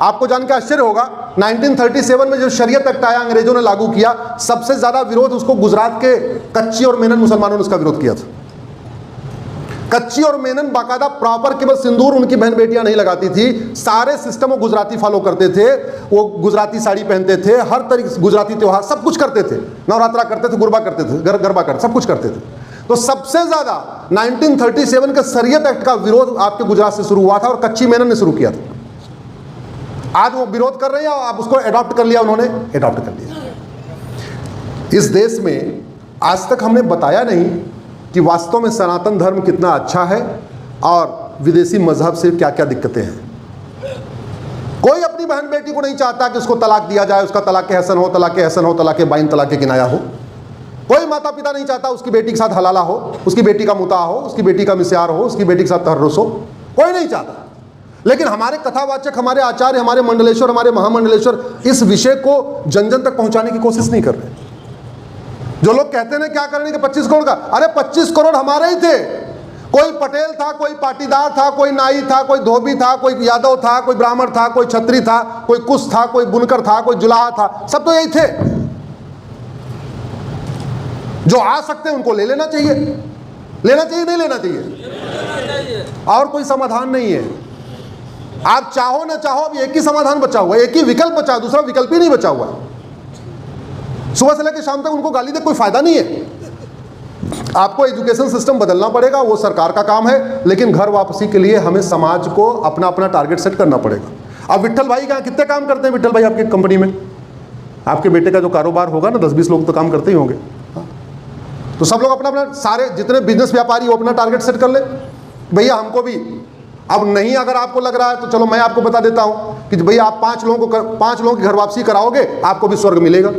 आपको जान के आश्चर्य होगा 1937 में जो शरीयत एक्ट आया, अंग्रेजों ने लागू किया, सबसे ज्यादा विरोध उसको गुजरात के कच्ची और मेनन मुसलमानों ने उसका विरोध किया था। कच्ची और मेनन बाकायदा प्रॉपर, केवल सिंदूर उनकी बहन बेटियां नहीं लगाती थी, सारे सिस्टम वो गुजराती फॉलो करते थे, वो गुजराती साड़ी पहनते थे, हर तरीके गुजराती त्योहार सब कुछ करते थे, नवरात्रा करते थे, गरबा करते थे, गरबा करते, सब कुछ करते थे। तो सबसे ज्यादा 1937 के शरीयत एक्ट का विरोध आपके गुजरात से शुरू हुआ था और कच्ची मेनन ने शुरू किया था। आज वो विरोध कर रहे हैं, आप उसको अडॉप्ट कर लिया, उन्होंने अडॉप्ट कर लिया। इस देश में आज तक हमने बताया नहीं कि वास्तव में सनातन धर्म कितना अच्छा है और विदेशी मजहब से क्या क्या दिक्कतें हैं। कोई अपनी बहन बेटी को नहीं चाहता कि उसको तलाक दिया जाए, उसका तलाक हसन हो, तलाक हसन हो, तलाक बाइन, तलाक किनाया हो। कोई माता पिता नहीं चाहता उसकी बेटी के साथ हलाला हो, उसकी बेटी का मुता हो, उसकी बेटी का मिस्यार हो, उसकी बेटी के साथ तहर्रुस हो, कोई नहीं चाहता। लेकिन हमारे कथावाचक, हमारे आचार्य, हमारे मंडलेश्वर, हमारे महामंडलेश्वर इस विषय को जन जन तक पहुंचाने की कोशिश नहीं कर रहे। जो लोग कहते हैं क्या करने के 25 करोड़ का, अरे 25 करोड़ हमारे ही थे। कोई पटेल था, कोई पाटीदार था, कोई नाई था, कोई धोबी था, कोई यादव था, कोई ब्राह्मण था, कोई छत्री था, कोई कुश था, कोई बुनकर था, कोई जुलाहा था, सब तो यही थे। जो आ सकते हैं उनको ले लेना चाहिए, लेना चाहिए नहीं लेना चाहिए, और कोई समाधान नहीं है। आप चाहो ना चाहो, अब एक ही समाधान बचा हुआ है, एक ही विकल्प बचा है, दूसरा विकल्प ही नहीं बचा हुआ। सुबह से लेकर शाम तक उनको गाली दे कोई फायदा नहीं है। आपको एजुकेशन सिस्टम बदलना पड़ेगा, वो सरकार का काम है, लेकिन घर वापसी के लिए हमें समाज को अपना अपना टारगेट सेट करना पड़ेगा। अब विट्ठल भाई क्या कितने काम करते हैं विट्ठल भाई आपकी कंपनी में? आपके बेटे का जो कारोबार होगा ना, 10-20 लोग तो काम करते ही होंगे। तो सब लोग अपना अपना, सारे जितने बिजनेस व्यापारी वो अपना टारगेट सेट कर ले, भैया हमको भी। अब नहीं अगर आपको लग रहा है तो चलो मैं आपको बता देता हूं कि भैया आप 5 लोगों की घर वापसी कराओगे, आपको भी स्वर्ग मिलेगा।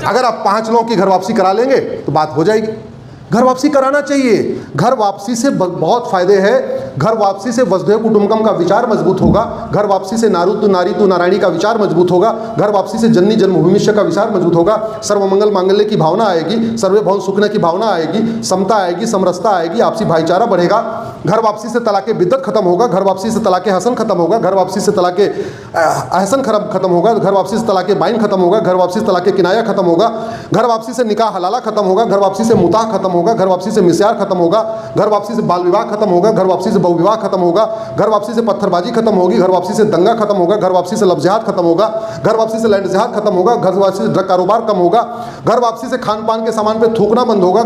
अगर आप 5 लोगों की घर वापसी करा लेंगे तो बात हो जाएगी। घर वापसी कराना चाहिए। घर वापसी से बहुत फायदे हैं। घर वापसी से वसुधैव कुटुंबकम का विचार मजबूत होगा। घर वापसी से नारुतु नारीतु नारायणी का विचार मजबूत होगा। घर वापसी से जननी जन्मभूमिष्य का विचार मजबूत होगा। सर्वमंगल मांगल्य की भावना आएगी, सर्वे भवन सुखने की भावना आएगी, समता आएगी, समरसता आएगी, आपसी भाईचारा बढ़ेगा। घर वापसी से तलाक़े बिद्दत खत्म होगा। घर वापसी से तलाक़े हसन खत्म होगा। घर वापसी से तलाक़े अहसन खत्म होगा। घर वापसी से तलाक़े बाइन खत्म होगा। घर वापसी से तलाक़े किनाया खत्म होगा। घर वापसी से निकाह हलाला खत्म होगा। घर वापसी से मुताह खत्म होगा। घर वापसी से मिस्यार खत्म होगा। घर वापसी से बाल विवाह खत्म होगा। घर वापसी से बहु विवाह खत्म होगा। घर वापसी से पत्थरबाजी खत्म होगी। घर वापसी से दंगा खत्म होगा। घर वापसी से लफ्ज़ खत्म होगा। घर वापसी से लैंड जिहाद खत्म होगा। घर वापसी से ड्रग कारोबार कम होगा। घर वापसी से खान पान के सामान पे थूकना बंद होगा।